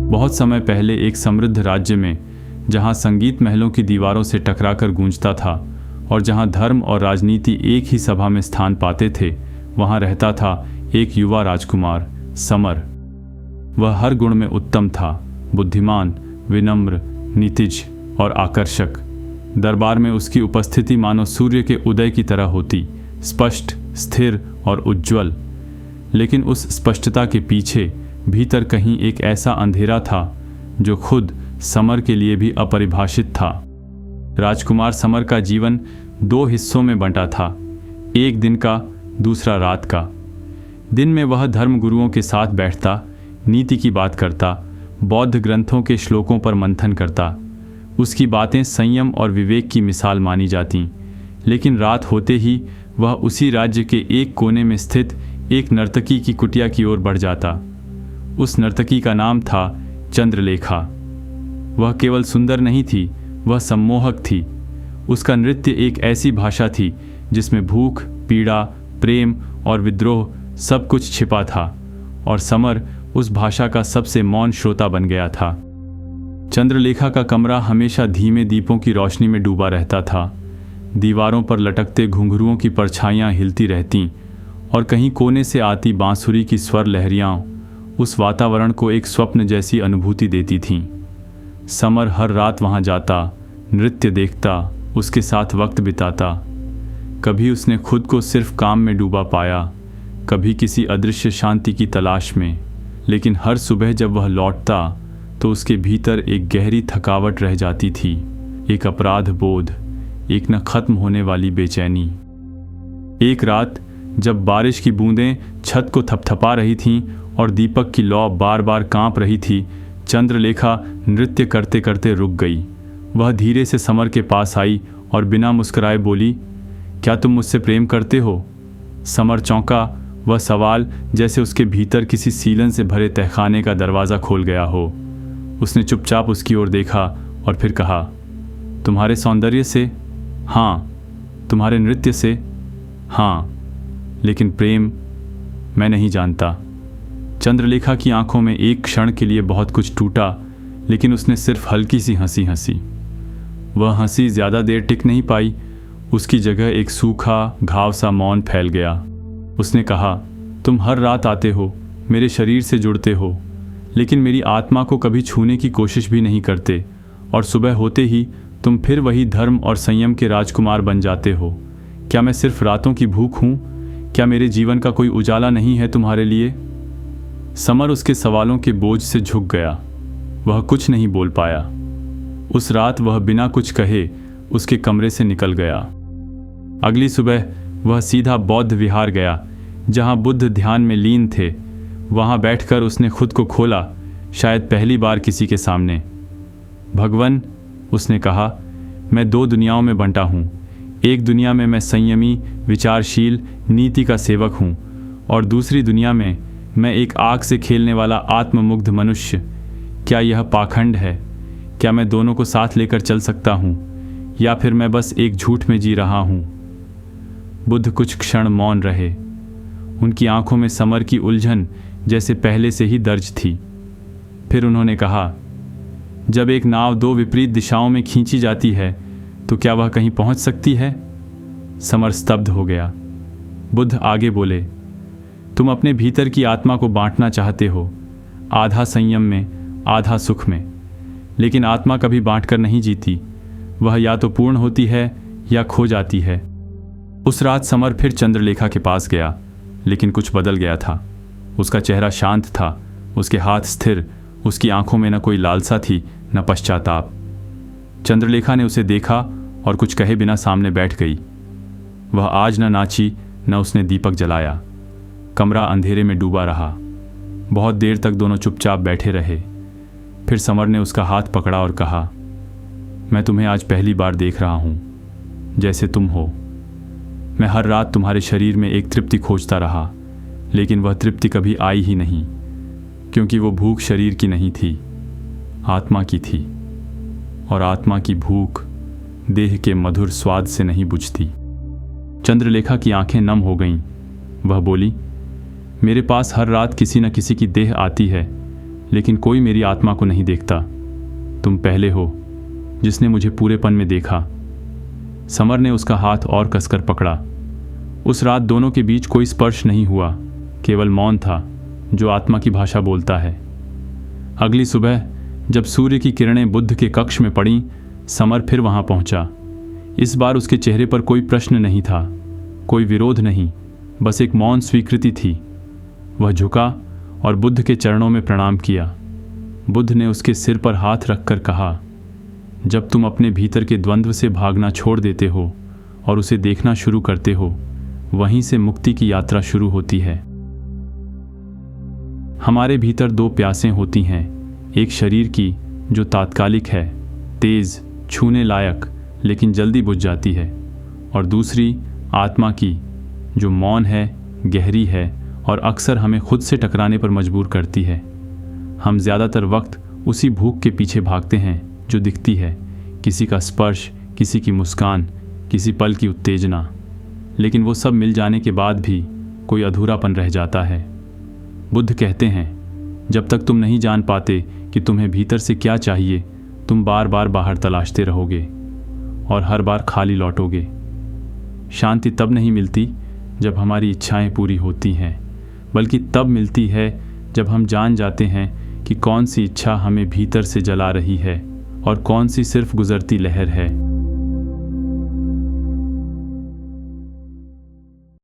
बहुत समय पहले एक समृद्ध राज्य में, जहाँ संगीत महलों की दीवारों से टकराकर गूंजता था और जहाँ धर्म और राजनीति एक ही सभा में स्थान पाते थे, वहाँ रहता था एक युवा राजकुमार, समर। वह हर गुण में उत्तम था, बुद्धिमान, विनम्र, नीतिज और आकर्षक। दरबार में उसकी उपस्थिति मानो सूर्य के उदय की तरह होती, स्पष्ट, स्थिर और उज्ज्वल। लेकिन उस स्पष्टता के पीछे भीतर कहीं एक ऐसा अंधेरा था जो खुद समर के लिए भी अपरिभाषित था। राजकुमार समर का जीवन 2 हिस्सों में बंटा था, एक दिन का, दूसरा रात का। दिन में वह धर्मगुरुओं के साथ बैठता, नीति की बात करता, बौद्ध ग्रंथों के श्लोकों पर मंथन करता। उसकी बातें संयम और विवेक की मिसाल मानी जातीं। लेकिन रात होते ही वह उसी राज्य के एक कोने में स्थित एक नर्तकी की कुटिया की ओर बढ़ जाता। उस नर्तकी का नाम था चंद्रलेखा। वह केवल सुंदर नहीं थी, वह सम्मोहक थी। उसका नृत्य एक ऐसी भाषा थी जिसमें भूख, पीड़ा, प्रेम और विद्रोह सब कुछ छिपा था, और समर उस भाषा का सबसे मौन श्रोता बन गया था। चंद्रलेखा का कमरा हमेशा धीमे दीपों की रोशनी में डूबा रहता था। दीवारों पर लटकते घुंघरुओं की परछाइयाँ हिलती रहतीं और कहीं कोने से आती बांसुरी की स्वर लहरियाँ उस वातावरण को एक स्वप्न जैसी अनुभूति देती थीं। समर हर रात वहाँ जाता, नृत्य देखता, उसके साथ वक्त बिताता। कभी उसने खुद को सिर्फ काम में डूबा पाया, कभी किसी अदृश्य शांति की तलाश में। लेकिन हर सुबह जब वह लौटता तो उसके भीतर एक गहरी थकावट रह जाती थी, एक अपराध बोध, एक न खत्म होने वाली बेचैनी। एक रात जब बारिश की बूंदें छत को थपथपा रही थीं और दीपक की लौ बार बार कांप रही थी, चंद्रलेखा नृत्य करते करते रुक गई। वह धीरे से समर के पास आई और बिना मुस्कुराए बोली, क्या तुम मुझसे प्रेम करते हो? समर चौंका। वह सवाल जैसे उसके भीतर किसी सीलन से भरे तहखाने का दरवाज़ा खोल गया हो। उसने चुपचाप उसकी ओर देखा और फिर कहा, तुम्हारे सौंदर्य से? हाँ। तुम्हारे नृत्य से? हाँ। लेकिन प्रेम मैं नहीं जानता। चंद्रलेखा की आंखों में एक क्षण के लिए बहुत कुछ टूटा, लेकिन उसने सिर्फ हल्की सी हंसी हंसी। वह हंसी ज़्यादा देर टिक नहीं पाई। उसकी जगह एक सूखा घाव सा मौन फैल गया। उसने कहा, तुम हर रात आते हो, मेरे शरीर से जुड़ते हो, लेकिन मेरी आत्मा को कभी छूने की कोशिश भी नहीं करते, और सुबह होते ही तुम फिर वही धर्म और संयम के राजकुमार बन जाते हो। क्या मैं सिर्फ रातों की भूख हूँ? क्या मेरे जीवन का कोई उजाला नहीं है तुम्हारे लिए? समर उसके सवालों के बोझ से झुक गया। वह कुछ नहीं बोल पाया। उस रात वह बिना कुछ कहे उसके कमरे से निकल गया। अगली सुबह वह सीधा बौद्ध विहार गया, जहाँ बुद्ध ध्यान में लीन थे। वहाँ बैठकर उसने खुद को खोला, शायद पहली बार किसी के सामने। भगवन, उसने कहा, मैं 2 दुनियाओं में बंटा हूँ। एक दुनिया में मैं संयमी, विचारशील, नीति का सेवक हूँ, और दूसरी दुनिया में मैं एक आग से खेलने वाला आत्ममुग्ध मनुष्य। क्या यह पाखंड है? क्या मैं दोनों को साथ लेकर चल सकता हूँ, या फिर मैं बस एक झूठ में जी रहा हूँ? बुद्ध कुछ क्षण मौन रहे। उनकी आंखों में समर की उलझन जैसे पहले से ही दर्ज थी। फिर उन्होंने कहा, जब एक नाव 2 विपरीत दिशाओं में खींची जाती है तो क्या वह कहीं पहुंच सकती है? समर स्तब्ध हो गया। बुद्ध आगे बोले, तुम अपने भीतर की आत्मा को बांटना चाहते हो, आधा संयम में, आधा सुख में। लेकिन आत्मा कभी बांटकर नहीं जीती। वह या तो पूर्ण होती है या खो जाती है। उस रात समर फिर चंद्रलेखा के पास गया, लेकिन कुछ बदल गया था। उसका चेहरा शांत था, उसके हाथ स्थिर, उसकी आंखों में न कोई लालसा थी न पश्चाताप। चंद्रलेखा ने उसे देखा और कुछ कहे बिना सामने बैठ गई। वह आज न नाची न उसने दीपक जलाया। कमरा अंधेरे में डूबा रहा। बहुत देर तक दोनों चुपचाप बैठे रहे। फिर समर ने उसका हाथ पकड़ा और कहा, मैं तुम्हें आज पहली बार देख रहा हूँ, जैसे तुम हो। मैं हर रात तुम्हारे शरीर में एक तृप्ति खोजता रहा, लेकिन वह तृप्ति कभी आई ही नहीं, क्योंकि वो भूख शरीर की नहीं थी, आत्मा की थी, और आत्मा की भूख देह के मधुर स्वाद से नहीं बुझती। चंद्रलेखा की आंखें नम हो गईं। वह बोली, मेरे पास हर रात किसी न किसी की देह आती है, लेकिन कोई मेरी आत्मा को नहीं देखता। तुम पहले हो जिसने मुझे पूरेपन में देखा। समर ने उसका हाथ और कसकर पकड़ा। उस रात दोनों के बीच कोई स्पर्श नहीं हुआ, केवल मौन था जो आत्मा की भाषा बोलता है। अगली सुबह जब सूर्य की किरणें बुद्ध के कक्ष में पड़ीं, समर फिर वहां पहुंचा। इस बार उसके चेहरे पर कोई प्रश्न नहीं था, कोई विरोध नहीं, बस एक मौन स्वीकृति थी। वह झुका और बुद्ध के चरणों में प्रणाम किया। बुद्ध ने उसके सिर पर हाथ रखकर कहा, जब तुम अपने भीतर के द्वंद्व से भागना छोड़ देते हो और उसे देखना शुरू करते हो, वहीं से मुक्ति की यात्रा शुरू होती है। हमारे भीतर दो प्यासें होती हैं, एक शरीर की जो तात्कालिक है, तेज, छूने लायक, लेकिन जल्दी बुझ जाती है, और दूसरी आत्मा की जो मौन है, गहरी है और अक्सर हमें खुद से टकराने पर मजबूर करती है। हम ज़्यादातर वक्त उसी भूख के पीछे भागते हैं जो दिखती है, किसी का स्पर्श, किसी की मुस्कान, किसी पल की उत्तेजना, लेकिन वो सब मिल जाने के बाद भी कोई अधूरापन रह जाता है। बुद्ध कहते हैं, जब तक तुम नहीं जान पाते कि तुम्हें भीतर से क्या चाहिए, तुम बार बार बाहर तलाशते रहोगे और हर बार खाली लौटोगे। शांति तब नहीं मिलती जब हमारी इच्छाएं पूरी होती हैं, बल्कि तब मिलती है जब हम जान जाते हैं कि कौन सी इच्छा हमें भीतर से जला रही है और कौन सी सिर्फ गुजरती लहर है।